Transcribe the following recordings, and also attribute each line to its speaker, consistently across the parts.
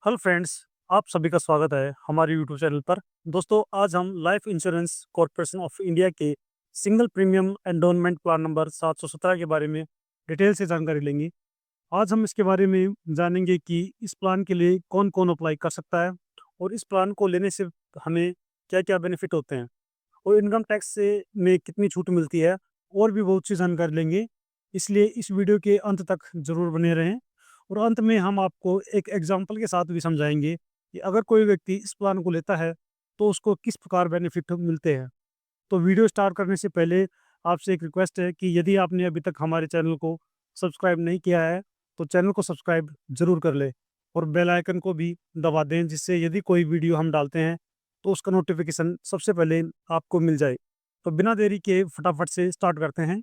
Speaker 1: Hello friends, आप सभी का स्वागत है हमारे यूट्यूब चैनल पर। दोस्तों, आज हम Life Insurance Corporation of India के single premium endowment plan number 717 के बारे में डिटेल से जानकारी लेंगे। आज हम इसके बारे में जानेंगे कि इस प्लान के लिए कौन कौन अप्लाई कर सकता है और इस प्लान को लेने से हमें क्या क्या बेनिफिट होते हैं और इनकम टैक्स से में कितनी छूट मिलती है, और भी बहुत सी जानकारी लेंगे। इसलिए इस वीडियो के अंत तक ज़रूर बने रहें। और अंत में हम आपको एक एग्जाम्पल के साथ भी समझाएंगे कि अगर कोई व्यक्ति इस प्लान को लेता है तो उसको किस प्रकार बेनिफिट मिलते हैं। तो वीडियो स्टार्ट करने से पहले आपसे एक रिक्वेस्ट है कि यदि आपने अभी तक हमारे चैनल को सब्सक्राइब नहीं किया है तो चैनल को सब्सक्राइब ज़रूर कर ले और बेल आइकन को भी दबा दें, जिससे यदि कोई वीडियो हम डालते हैं तो उसका नोटिफिकेशन सबसे पहले आपको मिल जाए। तो बिना देरी के फटाफट से स्टार्ट करते हैं।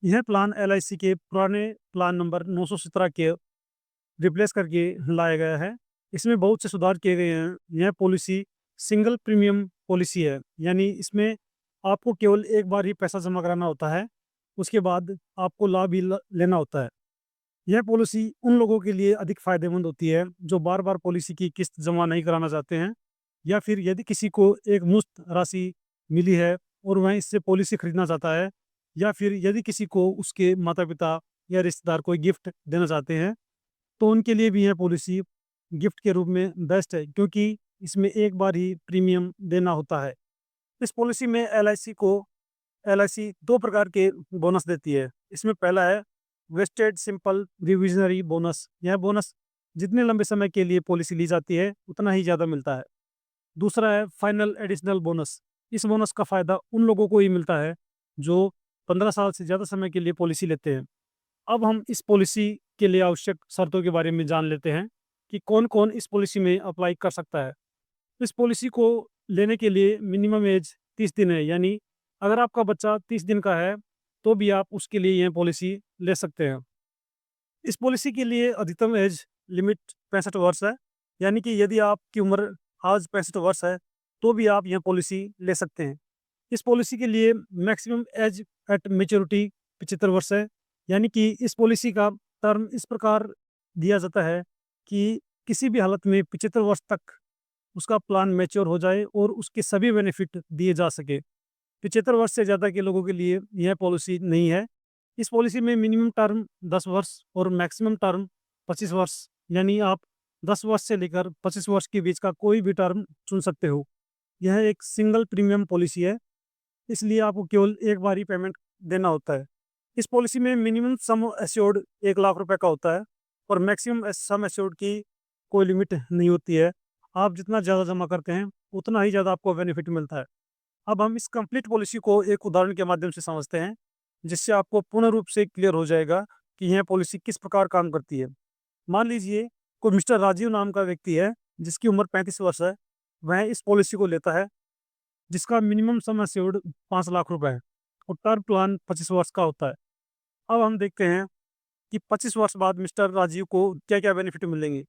Speaker 1: यह प्लान एलआईसी के पुराने प्लान नंबर 917 के रिप्लेस करके लाया गया है। इसमें बहुत से सुधार किए गए हैं। यह पॉलिसी सिंगल प्रीमियम पॉलिसी है, यानी इसमें आपको केवल एक बार ही पैसा जमा कराना होता है, उसके बाद आपको लाभ ही लेना होता है। यह पॉलिसी उन लोगों के लिए अधिक फायदेमंद होती है जो बार बार पॉलिसी की किस्त जमा नहीं कराना चाहते हैं, या फिर यदि किसी को एक मुश्त राशि मिली है और वह इससे पॉलिसी खरीदना चाहता है, या फिर यदि किसी को उसके माता पिता या रिश्तेदार कोई गिफ्ट देना चाहते हैं, तो उनके लिए भी यह पॉलिसी गिफ्ट के रूप में बेस्ट है, क्योंकि इसमें एक बार ही प्रीमियम देना होता है। इस पॉलिसी में एलआईसी दो प्रकार के बोनस देती है। इसमें पहला है वेस्टेड सिंपल रिविजनरी बोनस। यह बोनस जितने लंबे समय के लिए पॉलिसी ली जाती है उतना ही ज़्यादा मिलता है। दूसरा है फाइनल एडिशनल बोनस। इस बोनस का फ़ायदा उन लोगों को ही मिलता है जो 15 साल से ज़्यादा समय के लिए पॉलिसी लेते हैं। अब हम इस पॉलिसी के लिए आवश्यक शर्तों के बारे में जान लेते हैं कि कौन-कौन इस पॉलिसी में अप्लाई कर सकता है। इस पॉलिसी को लेने के लिए मिनिमम एज 30 दिन है, यानी अगर आपका बच्चा 30 दिन का है, तो भी आप उसके लिए यह पॉलिसी ले सकते हैं। इस पॉलिसी के लिए अधिकतम एज लिमिट 65 वर्ष है, यानी कि यदि आपकी उम्र आज 65 वर्ष है, तो भी आप यह पॉलिसी ले सकते हैं। इस पॉलिसी के लिए मैक्सिमम एज एट मैच्योरिटी 75 वर्ष है, यानी कि इस पॉलिसी का टर्म इस प्रकार दिया जाता है कि किसी भी हालत में 75 वर्ष तक उसका प्लान मैच्योर हो जाए और उसके सभी बेनिफिट दिए जा सके। 75 वर्ष से ज़्यादा के लोगों के लिए यह पॉलिसी नहीं है। इस पॉलिसी में मिनिमम टर्म 10 वर्ष और मैक्सिमम टर्म 25 वर्ष, यानी आप 10 वर्ष से लेकर 25 वर्ष के बीच का कोई भी टर्म चुन सकते हो। यह एक सिंगल प्रीमियम पॉलिसी है, इसलिए आपको केवल एक बार ही पेमेंट देना होता है। इस पॉलिसी में मिनिमम सम एश्योर्ड 1 लाख रुपए का होता है और मैक्सिमम सम एश्योर्ड की कोई लिमिट नहीं होती है। आप जितना ज़्यादा जमा करते हैं, उतना ही ज़्यादा आपको बेनिफिट मिलता है। अब हम इस कंप्लीट पॉलिसी को एक उदाहरण के माध्यम से समझते हैं, जिससे आपको पूर्ण रूप से क्लियर हो जाएगा कि यह पॉलिसी किस प्रकार काम करती है। मान लीजिए कोई मिस्टर राजीव नाम का व्यक्ति है, जिसकी उम्र 35 वर्ष है। वह इस पॉलिसी को लेता है, जिसका मिनिमम सम एश्योर्ड 5 लाख रुपए है और टर्म प्लान 25 वर्ष का होता है। अब हम देखते हैं कि 25 वर्ष बाद मिस्टर राजीव को क्या-क्या बेनिफिट मिलेंगे।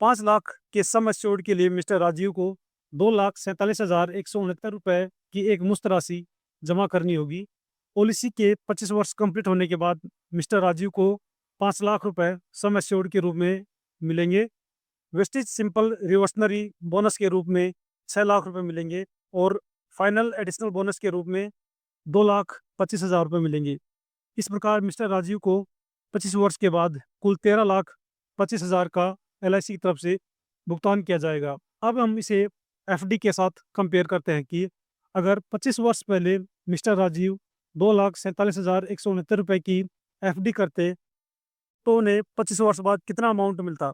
Speaker 1: 5 लाख के सम एश्योर्ड के लिए मिस्टर राजीव को 2,47,169 रुपए की एक मुश्त राशि जमा करनी होगी। पॉलिसी के 25 वर्ष कंप्लीट होने के बाद मिस्टर राजीव को 5 लाख रुपए सम एश्योर्ड के रूप में मिलेंगे। वेस्टेज सिंपल रिवर्सनरी बोनस के रूप में 6 लाख रुपए मिलेंगे और फाइनल एडिशनल बोनस के रूप में 2,25,000 रुपए मिलेंगे। इस प्रकार मिस्टर राजीव को 25 वर्ष के बाद कुल 13,25,000 का एलआईसी की तरफ से भुगतान किया जाएगा। अब हम इसे एफडी के साथ कंपेयर करते हैं कि अगर 25 वर्ष पहले मिस्टर राजीव 2,47,169 रुपए की एफडी करते, तो उन्हें 25 वर्ष बाद कितना अमाउंट मिलता।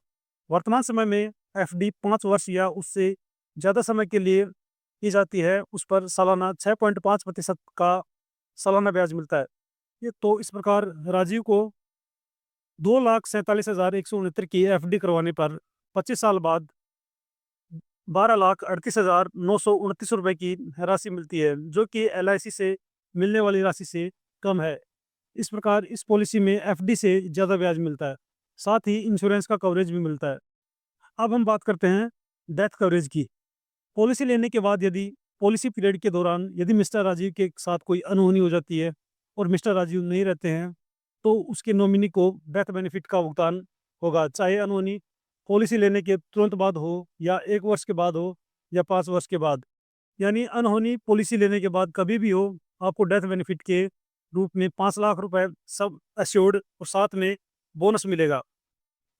Speaker 1: वर्तमान समय में एफडी 5 वर्ष या उससे ज़्यादा समय के लिए की जाती है, उस पर सालाना 6.5% का सालाना ब्याज मिलता है। ये तो इस प्रकार राजीव को 2,47,169 की एफडी करवाने पर 25 साल बाद 12,38,929 रुपए की राशि मिलती है, जो कि एलआईसी से मिलने वाली राशि से कम है। इस प्रकार इस पॉलिसी में एफडी से ज़्यादा ब्याज मिलता है, साथ ही इंश्योरेंस का कवरेज भी मिलता है। अब हम बात करते हैं डेथ कवरेज की। पॉलिसी लेने के बाद यदि पॉलिसी पीरियड के दौरान यदि मिस्टर राजीव के साथ कोई अनहोनी हो जाती है और मिस्टर राजीव नहीं रहते हैं, तो उसके नॉमिनी को डेथ बेनिफिट का भुगतान होगा, चाहे अनहोनी पॉलिसी लेने के तुरंत बाद हो या 1 वर्ष के बाद हो या 5 वर्ष के बाद। यानी अनहोनी पॉलिसी लेने के बाद कभी भी हो, आपको डेथ बेनिफिट के रूप में 5 लाख रुपए सब एश्योर्ड और साथ में बोनस मिलेगा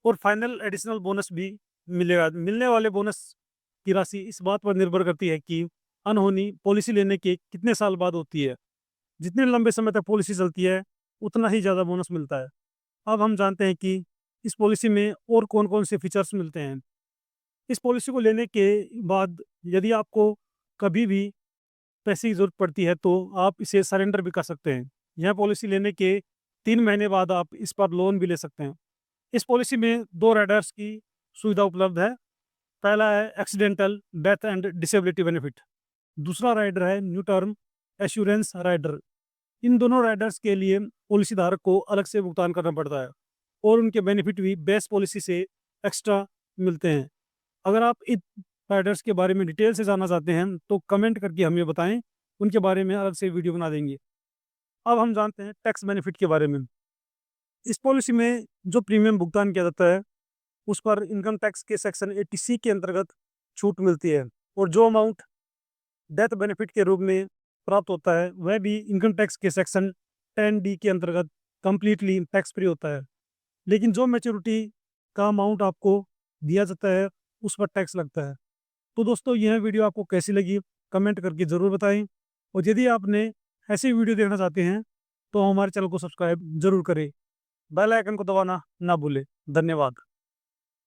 Speaker 1: और फाइनल एडिशनल बोनस भी मिलेगा। मिलने वाले बोनस की राशि इस बात पर निर्भर करती है कि अनहोनी पॉलिसी लेने के कितने साल बाद होती है। जितने लंबे समय तक पॉलिसी चलती है, उतना ही ज़्यादा बोनस मिलता है। अब हम जानते हैं कि इस पॉलिसी में और कौन-कौन से फीचर्स मिलते हैं। इस पॉलिसी को लेने के बाद यदि आपको कभी भी पैसे की ज़रूरत पड़ती है, तो आप इसे सरेंडर भी कर सकते हैं। यह पॉलिसी लेने के 3 महीने बाद आप इस पर लोन भी ले सकते हैं। इस पॉलिसी में 2 राइडर्स की सुविधा उपलब्ध है। पहला है accidental death and disability benefit. दूसरा राइडर है न्यू टर्म एश्योरेंस राइडर। इन दोनों राइडर्स के लिए पॉलिसी धारक को अलग से भुगतान करना पड़ता है और उनके बेनिफिट भी बेस पॉलिसी से एक्स्ट्रा मिलते हैं। अगर आप इन राइडर्स के बारे में डिटेल से जानना चाहते हैं, तो कमेंट करके हमें बताएं, उनके बारे में अलग से वीडियो बना देंगे। अब हम जानते हैं टैक्स बेनिफिट के बारे में। इस पॉलिसी में जो प्रीमियम भुगतान किया जाता है, उस पर इनकम टैक्स के सेक्शन 80C के अंतर्गत छूट मिलती है और जो अमाउंट डेथ बेनिफिट के रूप में प्राप्त होता है, वह भी इनकम टैक्स के सेक्शन 10D के अंतर्गत कंप्लीटली टैक्स फ्री होता है। लेकिन जो मैच्योरिटी का अमाउंट आपको दिया जाता है, उस पर टैक्स लगता है। तो दोस्तों, यह वीडियो आपको कैसी लगी, कमेंट करके ज़रूर बताएं और यदि आपने ऐसी वीडियो देखना चाहते हैं, तो हमारे चैनल को सब्सक्राइब ज़रूर करें। बेल आइकन को दबाना ना भूलें। धन्यवाद।